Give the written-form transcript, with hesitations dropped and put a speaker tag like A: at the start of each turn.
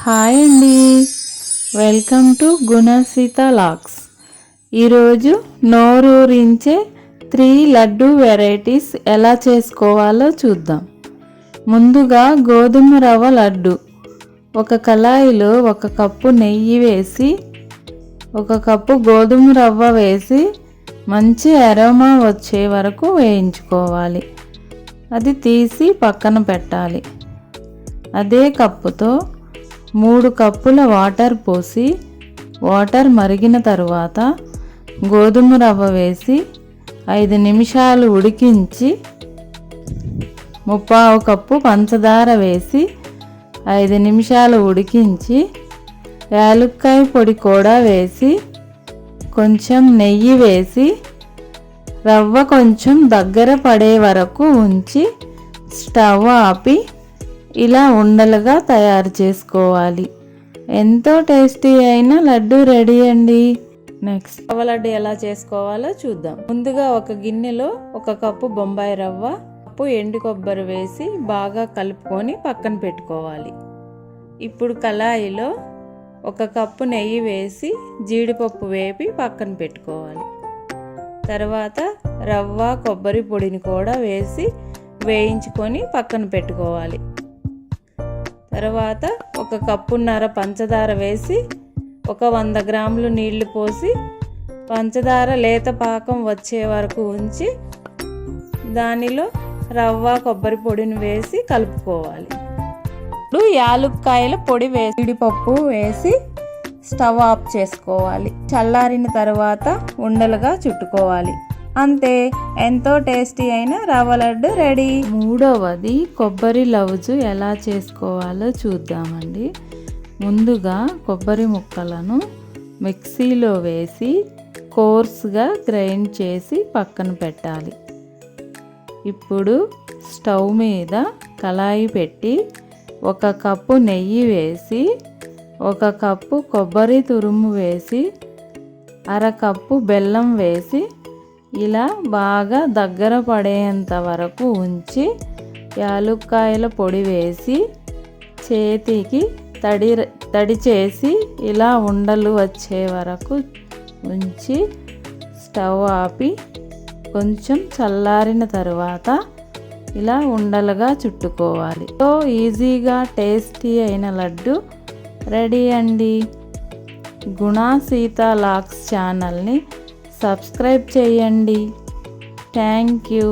A: Hi అండి, welcome to Sita vlogs. ఈరోజు నోరూరించే 3 laddu varieties ఎలా చేసుకోవాలో చూద్దాం. ముందుగా గోధుమ రవ్వ లడ్డు. ఒక కళాయిలో 1 కప్పు నెయ్యి వేసి 1 కప్పు గోధుమ రవ్వ వేసి మంచి అరోమా వచ్చే వరకు వేయించుకోవాలి. అది తీసి పక్కన పెట్టాలి. అదే కప్పుతో 3 కప్పుల వాటర్ పోసి వాటర్ మరిగిన తరువాత గోధుమ రవ్వ వేసి 5 నిమిషాలు ఉడికించి 3/4 కప్పు పంచదార వేసి 5 నిమిషాలు ఉడికించి యాలక్కాయ పొడి కూడా వేసి కొంచెం నెయ్యి వేసి రవ్వ కొంచెం దగ్గర పడే వరకు ఉంచి స్టవ్ ఆపి ఇలా ఉండలుగా తయారు చేసుకోవాలి. ఎంతో టేస్టీ అయిన లడ్డు రెడీ అండి. నెక్స్ట్ రవ్వ లడ్డు ఎలా చేసుకోవాలో చూద్దాం. ముందుగా ఒక గిన్నెలో 1 కప్పు బొంబాయి రవ్వ, కప్పు ఎండు కొబ్బరి వేసి బాగా కలుపుకొని పక్కన పెట్టుకోవాలి. ఇప్పుడు కళాయిలో 1 కప్పు నెయ్యి వేసి జీడిపప్పు వేపి పక్కన పెట్టుకోవాలి. తర్వాత రవ్వ కొబ్బరి పొడిని కూడా వేసి వేయించుకొని పక్కన పెట్టుకోవాలి. తర్వాత 1 కప్పున్నర పంచదార వేసి 100 గ్రాములు నీళ్లు పోసి పంచదార లేత పాకం వచ్చే వరకు ఉంచి దానిలో రవ్వ కొబ్బరి పొడిని వేసి కలుపుకోవాలి. ఇప్పుడు యాలక్కాయల పొడి వేసి జీడిపప్పు వేసి స్టవ్ ఆఫ్ చేసుకోవాలి. చల్లారిన తర్వాత ఉండలుగా చుట్టుకోవాలి. అంతే, ఎంతో టేస్టీ అయిన రవ్వ లడ్డు రెడీ. మూడవది కొబ్బరి లవుజు ఎలా చేసుకోవాలో చూద్దామండి. ముందుగా కొబ్బరి ముక్కలను మిక్సీలో వేసి కోర్స్గా గ్రైండ్ చేసి పక్కన పెట్టాలి. ఇప్పుడు స్టవ్ మీద కళాయి పెట్టి 1 కప్పు నెయ్యి వేసి 1 కప్పు కొబ్బరి తురుము వేసి 1/2 కప్పు బెల్లం వేసి ఇలా బాగా దగ్గర పడేంత వరకు ఉంచి యాలక్కాయల పొడి వేసి చేతికి తడి చేసి ఇలా ఉండలు వచ్చే వరకు ఉంచి స్టవ్ ఆపి కొంచెం చల్లారిన తర్వాత ఇలా ఉండలుగా చుట్టుకోవాలి. సో ఈజీగా టేస్టీ అయిన లడ్డు రెడీ అండి. సీతా వ్లాగ్స్ ఛానల్ని సబ్స్క్రైబ్ చేయండి. Thank you.